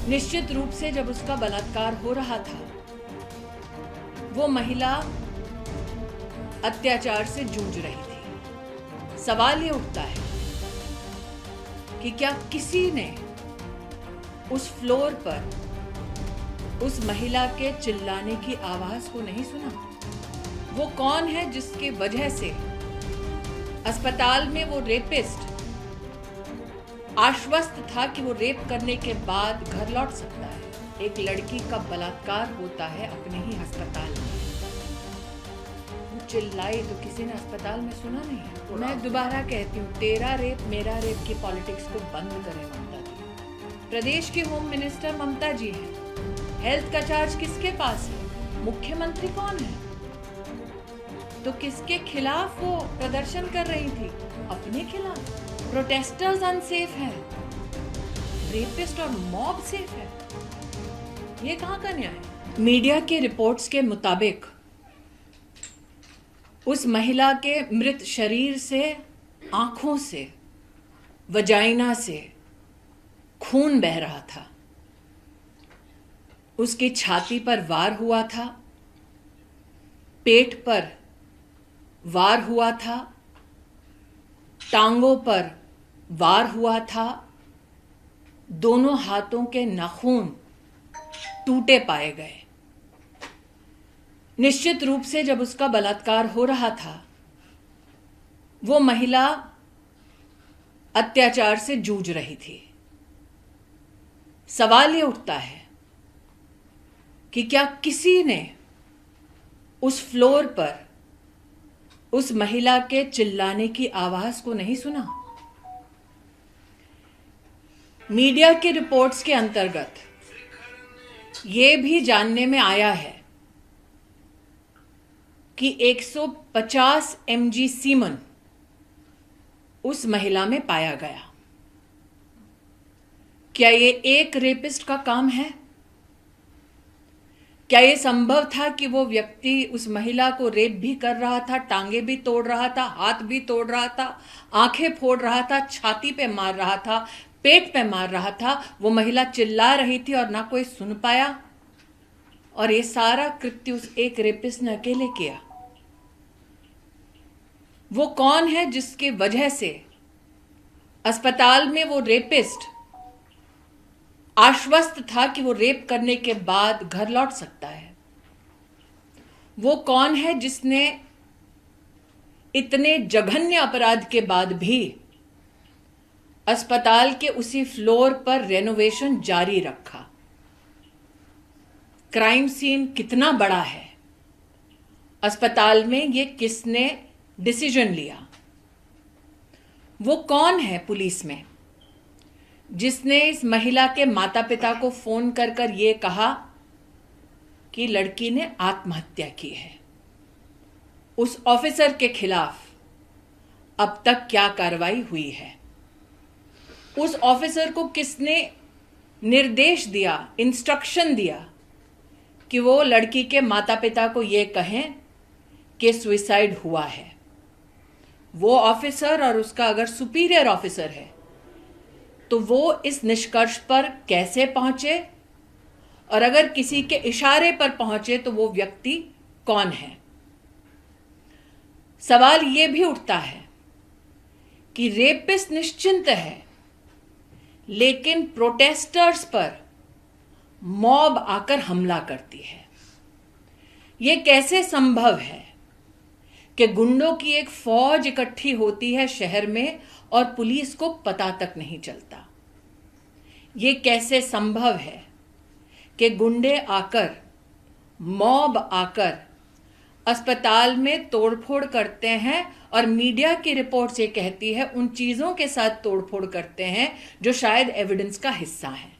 निश्चित रूप से जब उसका बलात्कार हो रहा था, वो महिला अत्याचार से जूझ रही थी। सवाल ये उठता है कि क्या किसी ने उस फ्लोर पर उस महिला के चिल्लाने की आवाज को नहीं सुना? वो कौन है जिसके वजह से अस्पताल में वो रेपिस्ट आश्वस्त था कि वो रेप करने के बाद घर लौट सकता है? एक लड़की का बलात्कार होता है अपने ही अस्पताल में, वो चिल्लाई तो किसी ने अस्पताल में सुना नहीं। मैं दोबारा कहती हूँ, तेरा रेप मेरा रेप की पॉलिटिक्स को बंद करें ममता जी। प्रदेश की होम मिनिस्टर ममता जी हैं। हेल्थ का चार्ज किसके पास है? मुख्यमंत्री कौन है? तो किसके खिलाफ वो प्रदर्शन कर रही थी? अपने खिलाफ। प्रोटेस्टर्स अनसेफ हैं, रेपिस्ट और मॉब सेफ है। ये कहां का न्याय? मीडिया के रिपोर्ट्स के मुताबिक उस महिला के मृत शरीर से, आंखों से, वजाइना से खून बह रहा था। उसकी छाती पर वार हुआ था, पेट पर वार हुआ था, टांगों पर वार हुआ था, दोनों हाथों के नाखून टूटे पाए गए। निश्चित रूप से जब उसका बलात्कार हो रहा था, वो महिला अत्याचार से जूझ रही थी। सवाल ये उठता है कि क्या किसी ने उस फ्लोर पर उस महिला के चिल्लाने की आवाज को नहीं सुना? मीडिया की रिपोर्ट्स के अंतर्गत ये भी जानने में आया है कि 150 mg सीमन उस महिला में पाया गया। क्या ये एक रेपिस्ट का काम है? क्या ये संभव था कि वो व्यक्ति उस महिला को रेप भी कर रहा था, टांगे भी तोड़ रहा था, हाथ भी तोड़ रहा था, आंखें फोड़ रहा था, छाती पे मार रहा था, पेट पे मार रहा था, वो महिला चिल्ला रही थी और ना कोई सुन पाया, और ये सारा कृत्य उस एक रेपिस्ट ने अकेले किया? वो कौन है जिसके वजह से अस्पताल में वो रेपिस्ट आश्वस्त था कि वो रेप करने के बाद घर लौट सकता है? वो कौन है जिसने इतने जघन्य अपराध के बाद भी अस्पताल के उसी फ्लोर पर रेनोवेशन जारी रखा? क्राइम सीन कितना बड़ा है? अस्पताल में ये किसने डिसीजन लिया? वो कौन है पुलिस में जिसने इस महिला के माता पिता को फोन कर कर ये कहा कि लड़की ने आत्महत्या की है? उस ऑफिसर के खिलाफ अब तक क्या कार्रवाई हुई है? उस ऑफिसर को किसने निर्देश दिया, इंस्ट्रक्शन दिया कि वो लड़की के माता पिता को ये कहें कि सुसाइड हुआ है? वो ऑफिसर और उसका अगर सुपीरियर ऑफिसर है तो वो इस निष्कर्ष पर कैसे पहुंचे, और अगर किसी के इशारे पर पहुंचे तो वो व्यक्ति कौन है? सवाल ये भी उठता है कि रेपिस्ट निश्चिंत है, लेकिन प्रोटेस्टर्स पर मॉब आकर हमला करती है। ये कैसे संभव है कि गुंडों की एक फौज इकट्ठी होती है शहर में और पुलिस को पता तक नहीं चलता? ये कैसे संभव है कि गुंडे आकर, मॉब आकर अस्पताल में तोड़फोड़ करते हैं और मीडिया की रिपोर्ट ये कहती है उन चीजों के साथ तोड़फोड़ करते हैं जो शायद एविडेंस का हिस्सा है?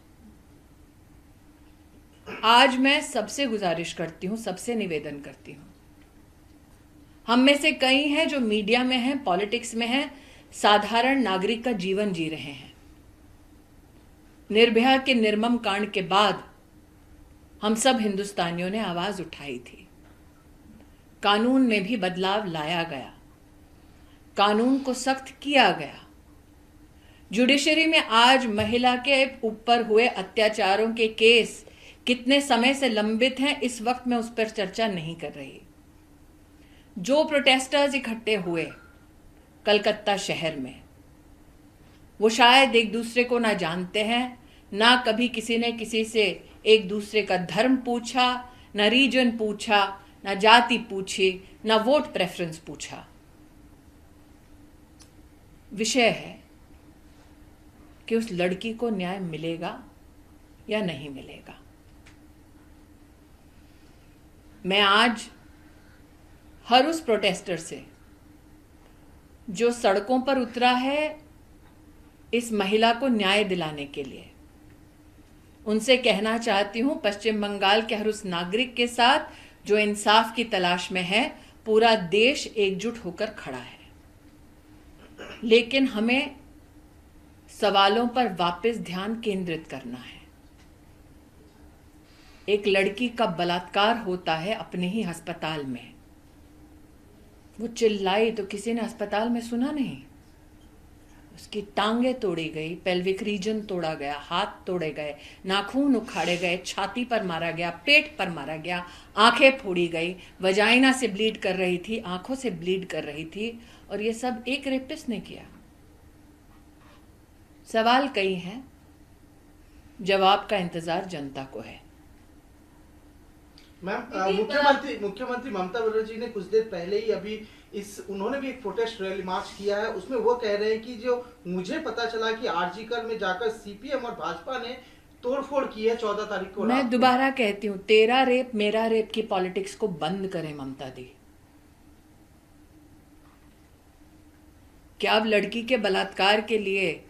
आज मैं सबसे गुजारिश करती हूं, सबसे निवेदन करती हूं, हम में से कई हैं जो मीडिया में हैं, पॉलिटिक्स में हैं, साधारण नागरिक का जीवन जी रहे हैं। निर्भया के निर्मम कांड के बाद हम सब हिंदुस्तानियों ने आवाज उठाई थी। कानून में भी बदलाव लाया गया, कानून को सख्त किया गया, जुडिशरी में आज महिला के ऊपर हुए अत्याचारों के केस कितने समय से लंबित हैं, इस वक्त मैं उस पर चर्चा नहीं कर रही। जो प्रोटेस्टर्स इकट्ठे हुए कलकत्ता शहर में, वो शायद एक दूसरे को ना जानते हैं, ना कभी किसी ने किसी से एक दूसरे का धर्म पूछा, ना रीजन पूछा, ना जाति पूछी, ना वोट प्रेफरेंस पूछा। विषय है कि उस लड़की को न्याय मिलेगा या नहीं मिलेगा। मैं आज हर उस प्रोटेस्टर से जो सड़कों पर उतरा है इस महिला को न्याय दिलाने के लिए, उनसे कहना चाहती हूं, पश्चिम बंगाल के हर उस नागरिक के साथ जो इंसाफ की तलाश में है, पूरा देश एकजुट होकर खड़ा है। लेकिन हमें सवालों पर वापस ध्यान केंद्रित करना है। एक लड़की का बलात्कार होता है अपने ही अस्पताल में। वो चिल्लाई तो किसी ने अस्पताल में सुना नहीं। उसकी टांगें तोड़ी गई, पेल्विक रीजन तोड़ा गया, हाथ तोड़े गए, नाखून उखाड़े गए, छाती पर मारा गया, पेट पर मारा गया, आंखें फोड़ी गई, वजाइना से ब्लीड कर रही थी, आंखों से ब्लीड कर रही थी, और ये सब एक रेपिस्ट ने किया। सवाल कई हैं, जवाब का इंतजार जनता को है। मैम, मुख्यमंत्री ममता बनर्जी ने कुछ देर पहले ही उन्होंने भी एक प्रोटेस्ट रैली मार्च किया है। उसमें वो कह रहे हैं कि जो मुझे पता चला कि आरजीकर में जाकर सीपीएम और भाजपा ने तोड़फोड़ की है 14 तारीख को। मैं दोबारा कहती हूं, तेरा रेप मेरा रेप की पॉलिटिक्स को बंद करें ममता दी। क्या अब लड़की के बलात्कार के लिए,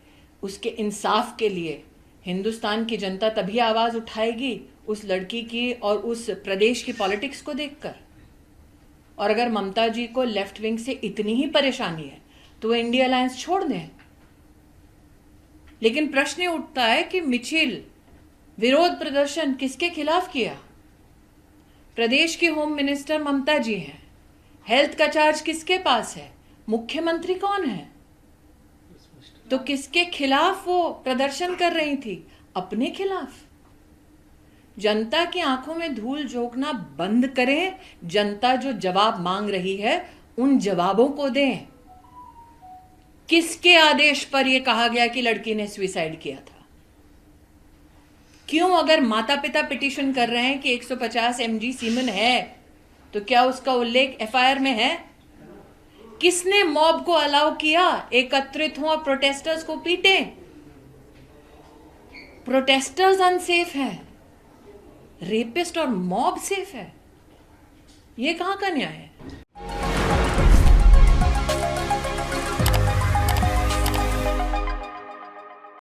उसके इंसाफ के लिए हिंदुस्तान की जनता तभी आवाज उठाएगी उस लड़की की और उस प्रदेश की पॉलिटिक्स को देखकर? और अगर ममता जी को लेफ्ट विंग से इतनी ही परेशानी है तो वो इंडिया अलायंस छोड़ दें। लेकिन प्रश्न उठता है कि मिचिल विरोध प्रदर्शन किसके खिलाफ किया? प्रदेश की होम मिनिस्टर ममता जी हैं। हेल्थ का चार्ज किसके पास है? मुख्यमंत्री कौन है? तो किसके खिलाफ वो प्रदर्शन कर रही थी? अपने खिलाफ। जनता की आंखों में धूल झोंकना बंद करें। जनता जो जवाब मांग रही है उन जवाबों को दें। किसके आदेश पर यह कहा गया कि लड़की ने सुसाइड किया था? क्यों? अगर माता पिता पिटीशन कर रहे हैं कि 150 mg सीमेन है, तो क्या उसका उल्लेख एफआईआर में है? किसने मॉब को अलाउ किया एकत्रित हो और प्रोटेस्टर्स को पीटें? प्रोटेस्टर्स अनसेफ हैं, रेपिस्ट और मॉब सेफ है। ये कहां का न्याय है?